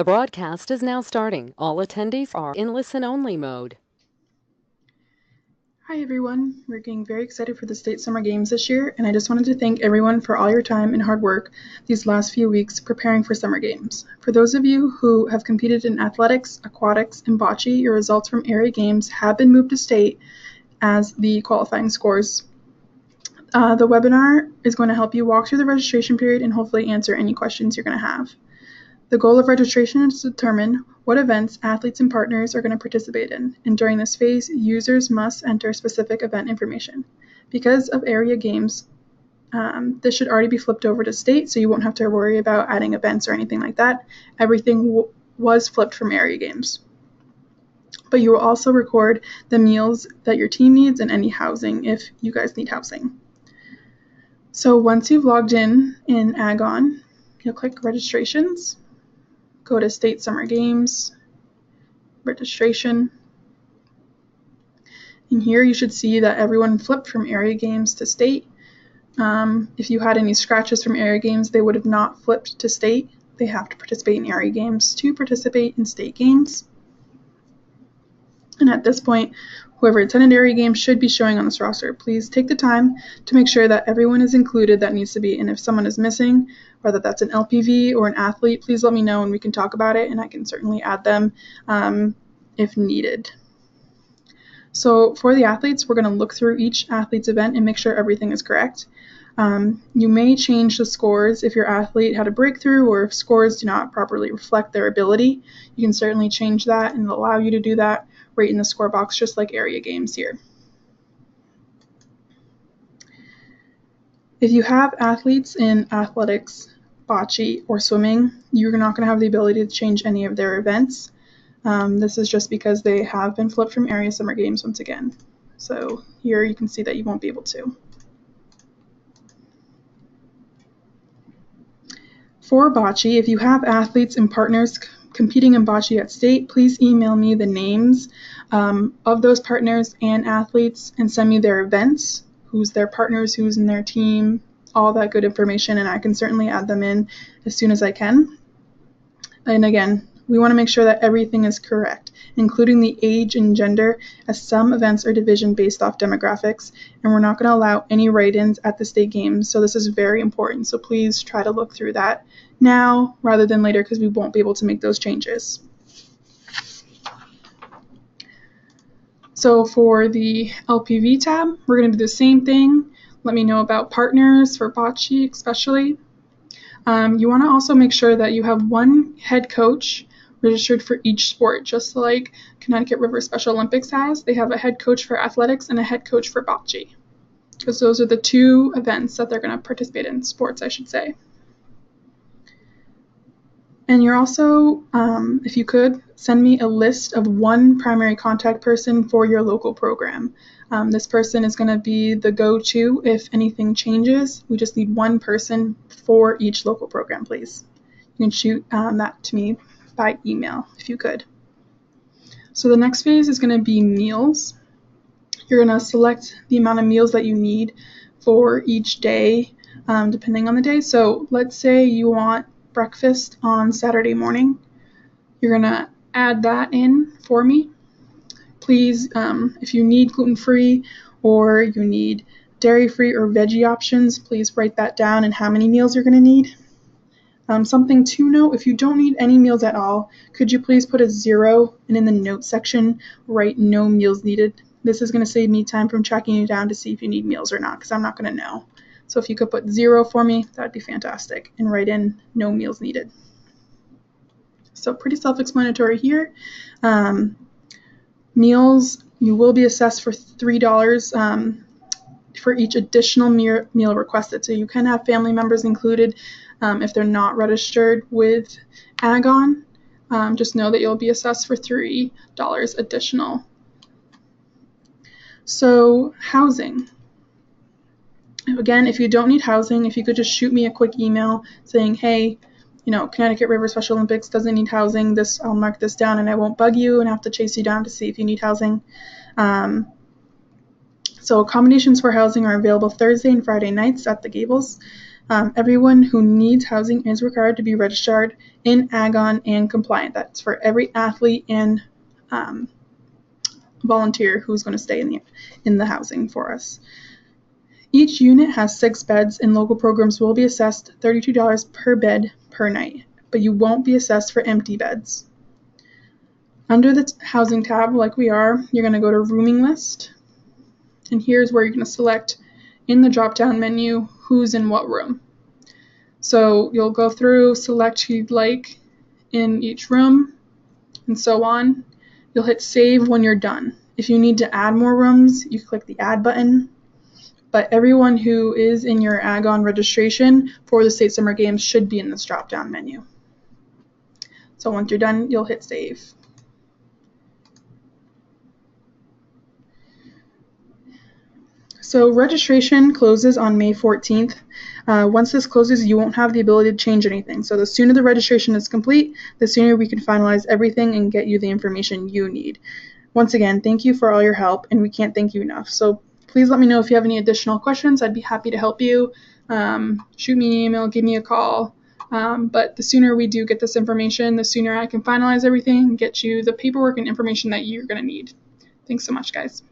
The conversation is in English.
The broadcast is now starting. All attendees are in listen-only mode. Hi everyone, we're getting very excited for the state summer games this year, and I just wanted to thank everyone for all your time and hard work these last few weeks preparing for summer games. For those of you who have competed in athletics, aquatics, and bocce, your results from area games have been moved to state as the qualifying scores. The webinar is going to help you walk through the registration period and hopefully answer any questions you're going to have. The goal of registration is to determine what events athletes and partners are going to participate in, and during this phase, users must enter specific event information. Because of area games, this should already be flipped over to state, so you won't have to worry about adding events or anything like that. Everything was flipped from area games. But you will also record the meals that your team needs and any housing if you guys need housing. So once you've logged in Agon, you'll click registrations. Go to State Summer Games, registration. And here you should see that everyone flipped from area games to state. If you had any scratches from area games, they would have not flipped to state. They have to participate in area games to participate in state games. And at this point, whoever attended area games should be showing on this roster. Please take the time to make sure that everyone is included that needs to be. And if someone is missing, whether that's an LPV or an athlete, please let me know and we can talk about it, and I can certainly add them if needed. So for the athletes, we're going to look through each athlete's event and make sure everything is correct. You may change the scores if your athlete had a breakthrough or if scores do not properly reflect their ability. You can certainly change that, and it'll allow you to do that right in the score box, just like area games here. If you have athletes in athletics, bocce, or swimming, you're not going to have the ability to change any of their events. This is just because they have been flipped from area summer games once again. So here you can see that you won't be able to. For bocce, if you have athletes and partners competing in bocce at state, please email me the names of those partners and athletes and send me their events, who's their partners, who's in their team, all that good information, and I can certainly add them in as soon as I can. And again, we want to make sure that everything is correct, including the age and gender, as some events are division based off demographics, and we're not going to allow any write-ins at the state games, so this is very important. So please try to look through that now rather than later, because we won't be able to make those changes. So for the LPV tab, we're going to do the same thing. Let me know about partners for bocce especially. You want to also make sure that you have one head coach registered for each sport, just like Connecticut River Special Olympics has. They have a head coach for athletics and a head coach for bocce, because those are the two events that they're going to participate in, sports I should say. And you're also, if you could, send me a list of one primary contact person for your local program. This person is going to be the go-to if anything changes. We just need one person for each local program, please. You can shoot that to me by email if you could. So the next phase is going to be meals. You're going to select the amount of meals that you need for each day, depending on the day. So let's say you want breakfast on Saturday morning. You're going to add that in for me. Please, if you need gluten-free or you need dairy-free or veggie options, please write that down and how many meals you're going to need. Something to note, if you don't need any meals at all, could you please put a 0 and in the notes section write no meals needed? This is going to save me time from tracking you down to see if you need meals or not, because I'm not going to know. So if you could put 0 for me, that would be fantastic, and write in no meals needed. So pretty self-explanatory here. Meals, you will be assessed for $3 for each additional meal requested. So you can have family members included if they're not registered with Agon. Just know that you'll be assessed for $3 additional. So housing. Again, if you don't need housing, if you could just shoot me a quick email saying, hey, Connecticut River Special Olympics doesn't need housing. I'll mark this down and I won't bug you and have to chase you down to see if you need housing. So accommodations for housing are available Thursday and Friday nights at the Gables. Everyone who needs housing is required to be registered in Agon and compliant. That's for every athlete and volunteer who's going to stay in the housing for us. Each unit has 6 beds, and local programs will be assessed $32 per bed per night, but you won't be assessed for empty beds. Under the housing tab, like we are, you're going to go to rooming list, and here's where you're going to select in the drop-down menu who's in what room. So you'll go through, select who you'd like in each room, and so on. You'll hit save when you're done. If you need to add more rooms, you click the add button. But everyone who is in your Agon registration for the State Summer Games should be in this drop-down menu. So once you're done, you'll hit save. So registration closes on May 14th. Once this closes, you won't have the ability to change anything. So the sooner the registration is complete, the sooner we can finalize everything and get you the information you need. Once again, thank you for all your help, and we can't thank you enough. So please let me know if you have any additional questions. I'd be happy to help you. Shoot me an email, give me a call. But the sooner we do get this information, the sooner I can finalize everything and get you the paperwork and information that you're going to need. Thanks so much, guys.